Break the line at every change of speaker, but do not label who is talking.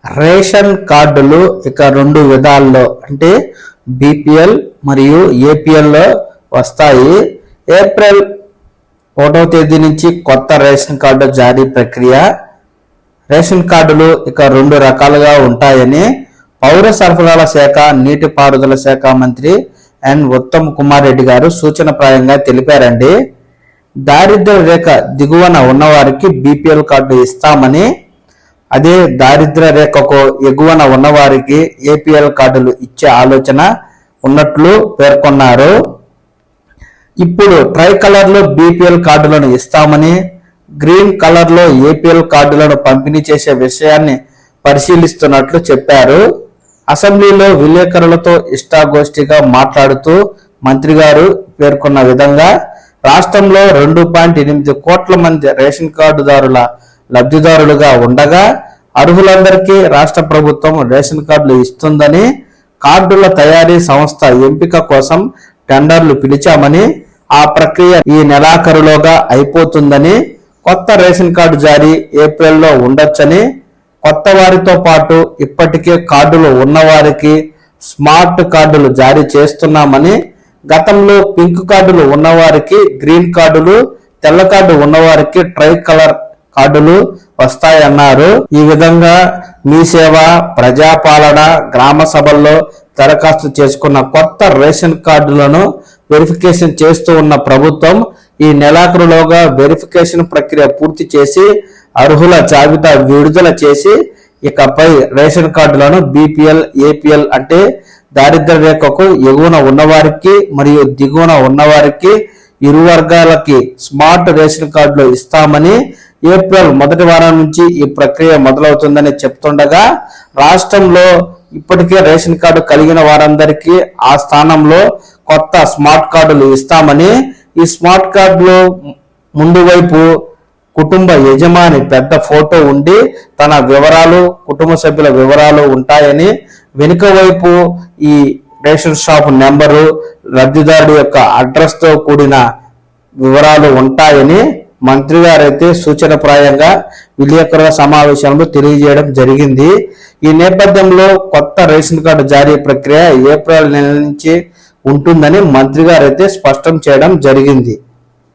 Ration కార్డులు ఇక రెండు విధాల్లో అంటే బీపీఎల్ మరియు ఏపీఎల్లో వస్తాయి. ఏప్రిల్ 1వ తేదీ నుంచి కొత్త రేషన్ కార్డు జారీ ప్రక్రియ. రేషన్ కార్డులు ఇక రెండు రకాలుగా ఉంటాయని పౌర సరఫరాల శాఖ, నీటిపారుదల శాఖ మంత్రి ఎన్ ఉత్తమ్ కుమార్ రెడ్డి గారు సూచనప్రాయంగా తెలిపారండి. దారిద్ర్య రేఖ దిగువన ఉన్నవారికి బీపీఎల్ కార్డు ఇస్తామని, అదే దారిద్ర్య రేఖకు ఎగువన ఉన్నవారికి ఏపీఎల్ కార్డులు ఇచ్చే ఆలోచన ఉన్నట్లు పేర్కొన్నారు. ఇప్పుడు ట్రై కలర్ లో బీపీఎల్ కార్డులను ఇస్తామని, గ్రీన్ కలర్ లో ఏపీఎల్ కార్డులను పంపిణీ చేసే విషయాన్ని పరిశీలిస్తున్నట్లు చెప్పారు. అసెంబ్లీలో విలేకరులతో ఇష్టాగోష్ఠిగా మాట్లాడుతూ మంత్రి గారు పేర్కొన్న విధంగా రాష్ట్రంలో 2.8 కోట్ల మంది రేషన్ కార్డుదారుల లబ్ధిదారులుగా ఉండగా అర్హులందరికీ రాష్ట్ర ప్రభుత్వం రేషన్ కార్డులు ఇస్తుందని, కార్డుల తయారీ సంస్థ ఎంపిక కోసం టెండర్లు పిలిచామని, ఆ ప్రక్రియ ఈ నెలాఖరులోగా అయిపోతుందని, కొత్త రేషన్ కార్డు జారీ ఏప్రిల్లో ఉండొచ్చని, కొత్త వారితో పాటు ఇప్పటికే కార్డులు ఉన్నవారికి స్మార్ట్ కార్డులు జారీ చేస్తున్నామని, గతంలో పింక్ కార్డులు ఉన్నవారికి గ్రీన్ కార్డులు, తెల్ల కార్డు ఉన్నవారికి ట్రై కలర్ కార్డులు వస్తాయన్నారు. ఈ విధంగా మీ సేవ, ప్రజాపాలన, గ్రామ సభల్లో దరఖాస్తు చేసుకున్న కొత్త రేషన్ కార్డులను వెరిఫికేషన్ చేస్తూ ఉన్న ప్రభుత్వం ఈ నెలాఖరులోగా వెరిఫికేషన్ ప్రక్రియ పూర్తి చేసి అర్హుల జాబితా విడుదల చేసి ఇకపై రేషన్ కార్డులను బీపీఎల్, ఏపీఎల్ అంటే దారిద్ర్య రేఖకు ఎగువన ఉన్నవారికి మరియు దిగువన ఉన్నవారికి ఇరు వర్గాలకి స్మార్ట్ రేషన్ కార్డులు ఇస్తామని, ఏప్రిల్ మొదటి వారం నుంచి ఈ ప్రక్రియ మొదలవుతుందని చెప్తుండగా, రాష్ట్రంలో ఇప్పటికే రేషన్ కార్డు కలిగిన వారందరికీ ఆ స్థానంలో కొత్త స్మార్ట్ కార్డులు ఇస్తామని, ఈ స్మార్ట్ కార్డులో ముందు వైపు కుటుంబ యజమాని పెద్ద ఫోటో ఉండి తన వివరాలు, కుటుంబ సభ్యుల వివరాలు ఉంటాయని, వెనుక వైపు ఈ రేషన్ షాప్ నెంబరు, లబ్ధిదారుడి యొక్క అడ్రస్ తో కూడిన వివరాలు ఉంటాయని మంత్రి గారైతే సూచనప్రాయంగా విలేకరుల సమావేశంలో తెలియజేయడం జరిగింది. ఈ నేపథ్యంలో కొత్త రేషన్ కార్డు జారీ ప్రక్రియ ఏప్రిల్ నెల నుంచి ఉంటుందని మంత్రి గారైతే స్పష్టం చేయడం జరిగింది.